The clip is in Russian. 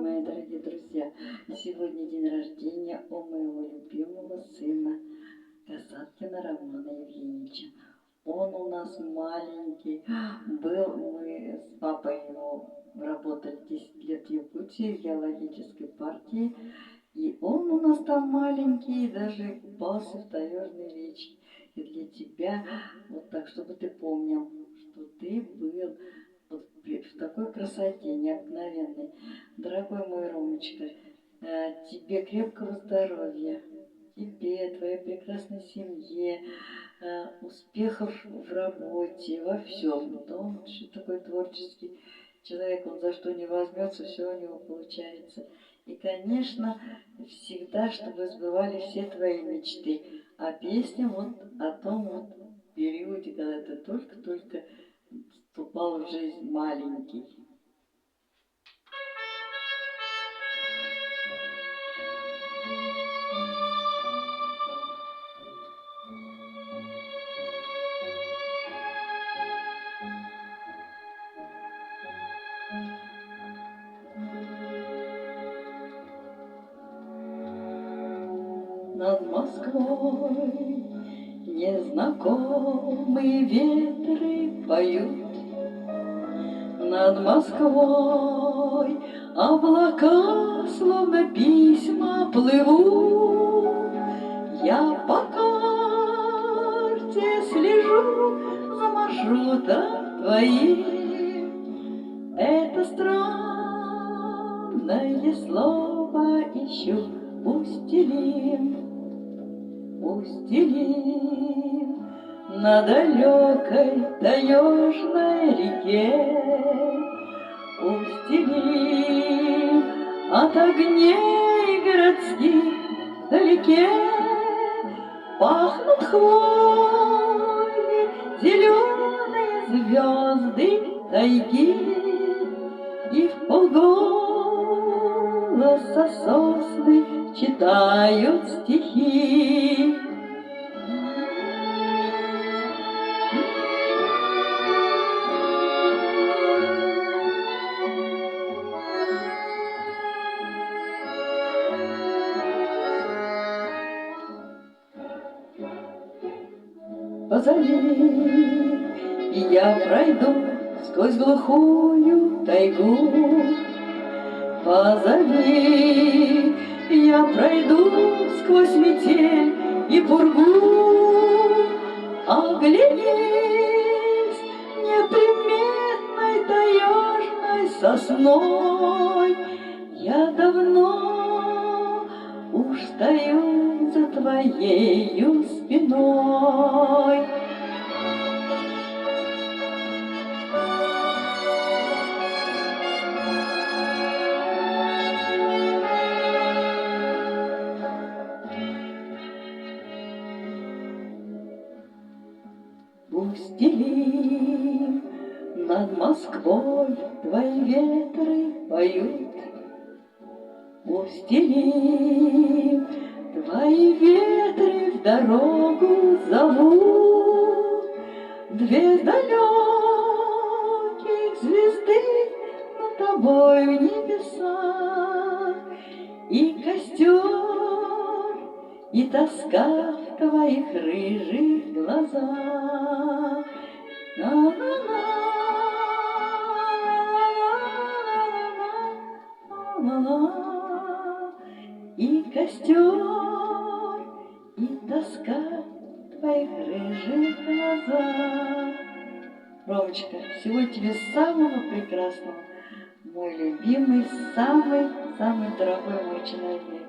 мои дорогие друзья! Сегодня день рождения у моего любимого сына Касаткина Романа Евгеньевича. Он у нас маленький был, мы с папой его работали 10 лет в Якутии, в геологической партии. И он у нас там маленький, даже купался в таежной речке. И для тебя, вот так, чтобы ты помнил, что ты был вот в такой красоте необыкновенной. Дорогой мой Ромочка, тебе крепкого здоровья, тебе, твоей прекрасной семье, успехов в работе, во всем. Он еще такой творческий человек, он за что не возьмется, все у него получается. И, конечно, всегда, чтобы сбывались все твои мечты. А песня вот о том вот периоде, когда ты только-только вступал в жизнь маленький. Над Москвой незнакомые ветры поют, над Москвой облака, словно письма, плывут. Я по карте слежу за маршрутом твоим. Это странное слово ищу. Устелим, устелим на далекой таежной реке. Устелим от огней городских вдалеке. Пахнут хвои, зеленые звезды тайги, и вполголоса сосны читают стихи. Позови, и я пройду сквозь глухую тайгу. Позови, я пройду сквозь метель и пургу. Оглянись неприметной таежной сосной. Я давно уж стою за твоею спиной. Устелим над Москвой твои ветры поют. Устелим твои ветры в дорогу зовут. Две далеких звезды над тобой в небесах, и костер, и тоска в твоих рыжих глазах. И костер, и тоска в твоих рыжих глазах. Ромочка, всего тебе самого прекрасного, мой любимый, самый дорогой мой человек.